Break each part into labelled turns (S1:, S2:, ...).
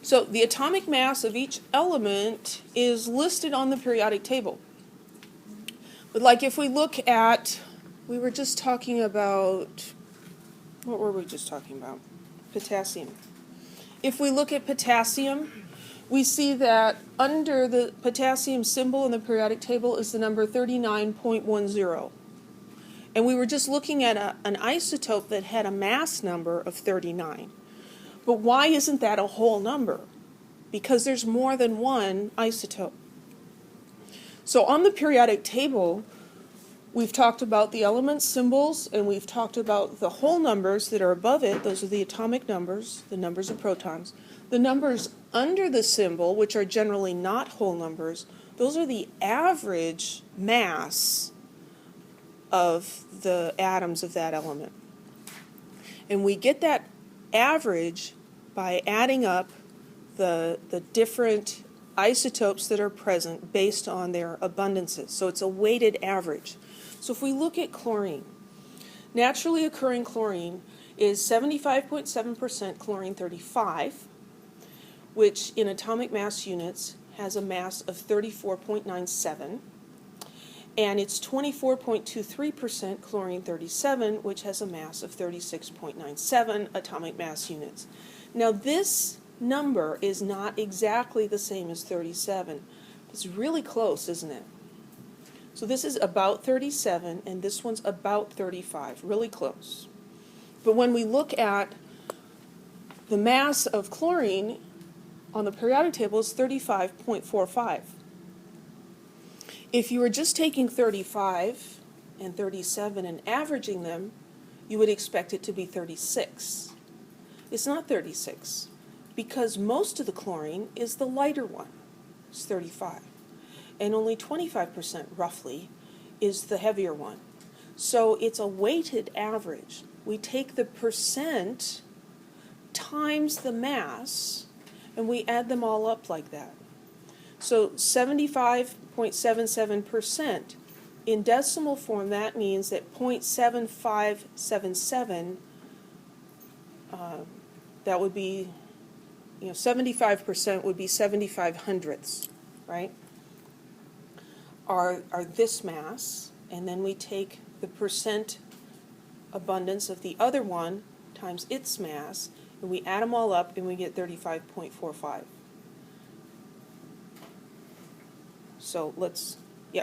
S1: So the atomic mass of each element is listed on the periodic table. But like if we look at, we were just talking about, what were we just talking about? Potassium. If we look at potassium, we see that under the potassium symbol in the periodic table is the number 39.10. And we were just looking at an isotope that had a mass number of 39. But why isn't that a whole number? Because there's more than one isotope. So on the periodic table, we've talked about the element symbols, and we've talked about the whole numbers that are above it. Those are the atomic numbers, the numbers of protons. The numbers under the symbol, which are generally not whole numbers, those are the average mass of the atoms of that element. And we get that average by adding up the different isotopes that are present based on their abundances. So it's a weighted average. So if we look at chlorine, naturally occurring chlorine is 75.7% chlorine 35, which in atomic mass units has a mass of 34.97. And it's 24.23% chlorine 37, which has a mass of 36.97 atomic mass units. Now this number is not exactly the same as 37. It's really close, isn't it? So this is about 37, and this one's about 35, really close. But when we look at the mass of chlorine on the periodic table is 35.45. If you were just taking 35 and 37 and averaging them, you would expect it to be 36. It's not 36, because most of the chlorine is the lighter one, it's 35. And only 25%, roughly, is the heavier one. So it's a weighted average. We take the percent times the mass, and we add them all up like that. So 75.77%. In decimal form, that means that 0.7577, that would be, 75% would be 75 hundredths, right? Are this mass, and then we take the percent abundance of the other one times its mass, and we add them all up, and we get 35.45. So let's,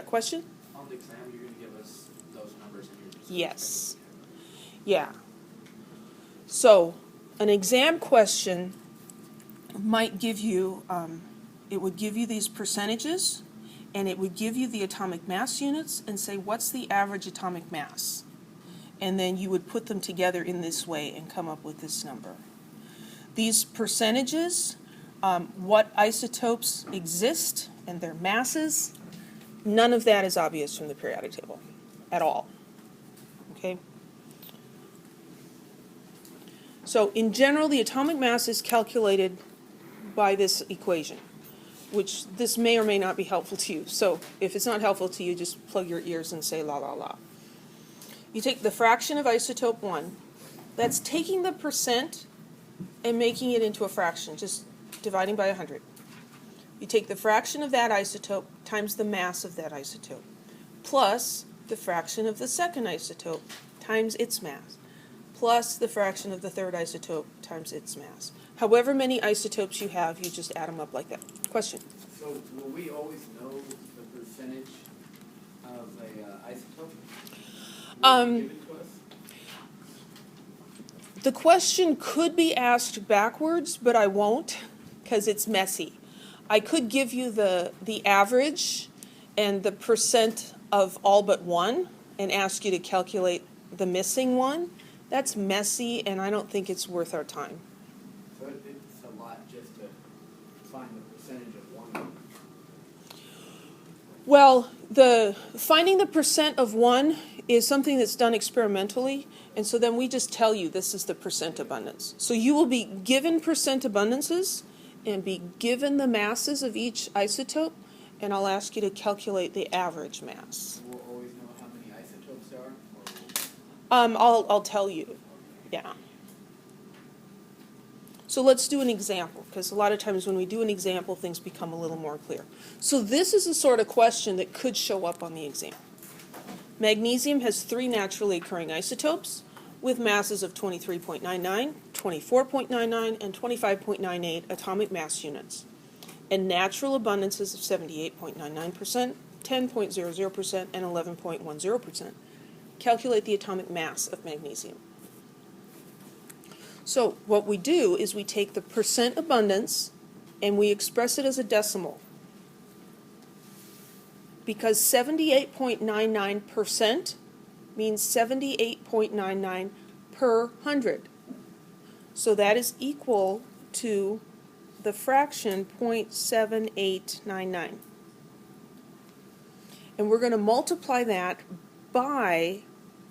S1: question?
S2: On the exam, you're going to give us those numbers and you're just
S1: Yes. Yeah. So an exam question might give you, it would give you these percentages, and it would give you the atomic mass units and say, what's the average atomic mass? And then you would put them together in this way and come up with this number. These percentages, what isotopes exist and their masses, none of that is obvious from the periodic table at all. Okay? So in general, the atomic mass is calculated by this equation, which this may or may not be helpful to you. So if it's not helpful to you, just plug your ears and say la la la. You take the fraction of isotope 1. That's taking the percent and making it into a fraction, just dividing by 100. You take the fraction of that isotope times the mass of that isotope, plus the fraction of the second isotope times its mass, plus the fraction of the third isotope times its mass. However many isotopes you have, you just add them up like that. Question?
S2: So will we always know the percentage of a isotope? Will you give it to us?
S1: The question could be asked backwards, but I won't, because it's messy. I could give you the average and the percent of all but one and ask you to calculate the missing one. That's messy, and I don't think it's worth our time.
S2: So it's a lot just to find the percentage of one.
S1: Well, finding the percent of one is something that's done experimentally, and so then we just tell you this is the percent abundance. So you will be given percent abundances and be given the masses of each isotope, and I'll ask you to calculate the average mass.
S2: We'll always know how many isotopes there are?
S1: I'll tell you, yeah. So let's do an example, because a lot of times when we do an example, things become a little more clear. So this is the sort of question that could show up on the exam. Magnesium has 3 naturally occurring isotopes with masses of 23.99, 24.99, and 25.98 atomic mass units, and natural abundances of 78.99%, 10.00%, and 11.10%. Calculate the atomic mass of magnesium. So what we do is we take the percent abundance and we express it as a decimal. Because 78.99% means 78.99 per 100. So that is equal to the fraction 0.7899. And we're going to multiply that by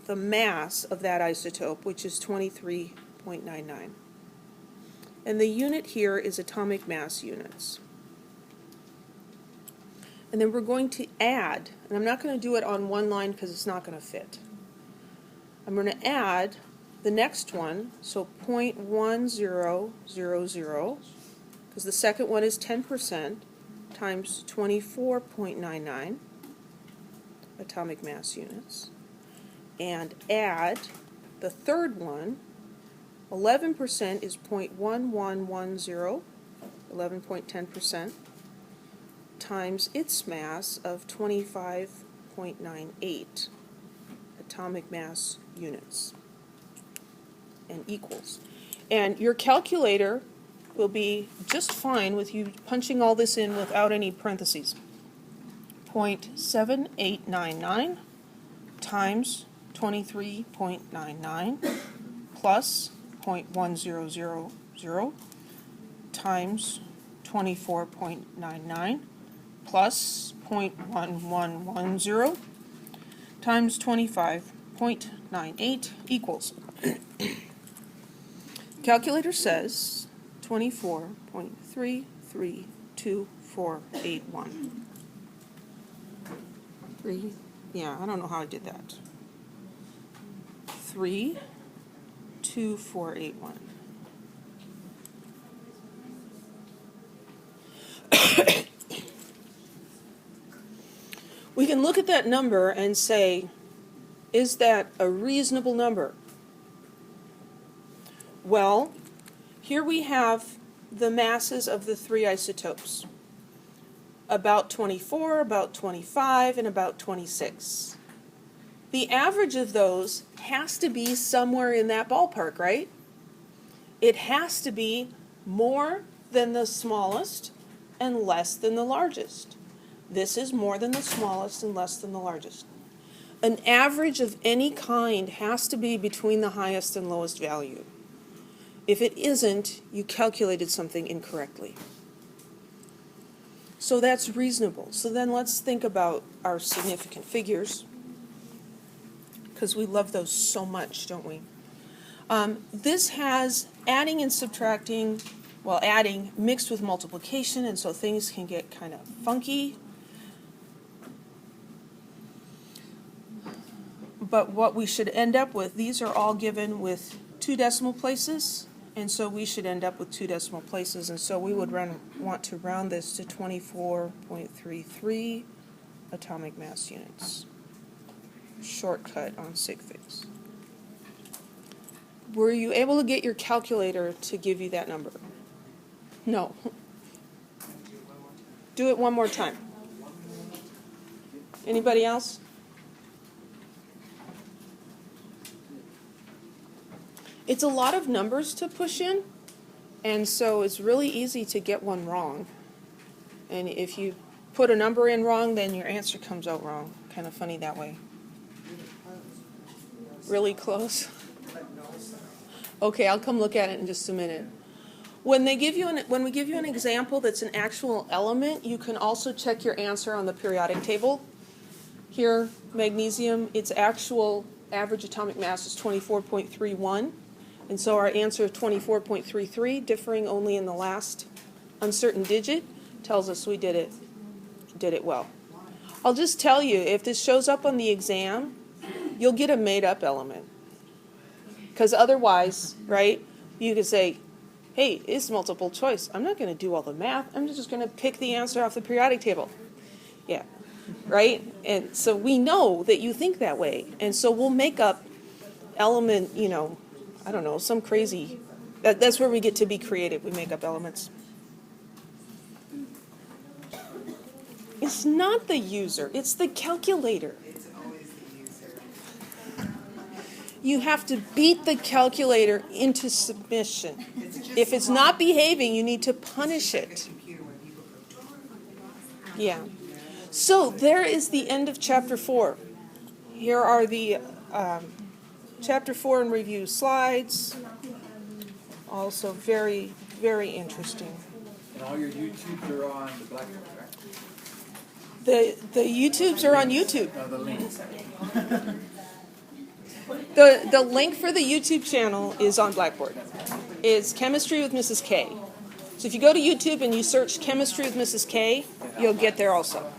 S1: the mass of that isotope, which is 23.99. And the unit here is atomic mass units. And then we're going to add, and I'm not going to do it on one line because it's not going to fit. I'm going to add the next one, so 0.1000, because the second one is 10%, times 24.99 atomic mass units, and add the third one, 11% is 0.1110, 11.10%, times its mass of 25.98 atomic mass units, and equals. And your calculator will be just fine with you punching all this in without any parentheses. 0.7899 times 23.99 plus 0.1000 times 24.99 plus 0.1110 times 25.98 equals. Calculator says 24.332481. I don't know how I did that. 32481. We can look at that number and say, is that a reasonable number? Well, here we have the masses of the 3 isotopes. About 24, about 25, and about 26. The average of those has to be somewhere in that ballpark, right? It has to be more than the smallest and less than the largest. This is more than the smallest and less than the largest. An average of any kind has to be between the highest and lowest value. If it isn't, you calculated something incorrectly. So that's reasonable. So then let's think about our significant figures, because we love those so much, don't we? This has adding and subtracting, well, adding mixed with multiplication, and so things can get kind of funky. But what we should end up with, these are all given with 2 decimal places, and so we should end up with 2 decimal places, and so we would want to round this to 24.33 atomic mass units. Shortcut on sig figs. Were you able to get your calculator to give you that number? No. Do it one more time. Anybody else? It's a lot of numbers to push in, and so it's really easy to get one wrong. And if you put a number in wrong, then your answer comes out wrong. Kind of funny that way. Really close? Okay, I'll come look at it in just a minute. When we give you an example that's an actual element, you can also check your answer on the periodic table. Here, magnesium, its actual average atomic mass is 24.31. And so our answer of 24.33, differing only in the last uncertain digit, tells us we did it well. I'll just tell you, if this shows up on the exam, you'll get a made-up element. Because otherwise, right, you could say hey, it's multiple choice. I'm not going to do all the math. I'm just going to pick the answer off the periodic table. Yeah, right? And so we know that you think that way. And so we'll make up element, I don't know, some crazy, that's where we get to be creative. We make up elements. It's not the user, it's the calculator.
S3: It's always the user.
S1: You have to beat the calculator into submission.
S3: It's just
S1: If it's not behaving, you need to punish
S3: like a
S1: it.
S3: computer when people go,
S1: Yeah. So there is the end of chapter 4. Here are the chapter 4 in review slides. Also very, very interesting.
S2: And all your YouTubes are on the Blackboard, right?
S1: The YouTubes are on YouTube.
S2: The links.
S1: The link for the YouTube channel is on Blackboard. It's Chemistry with Mrs. K. So if you go to YouTube and you search Chemistry with Mrs. K, you'll get there also.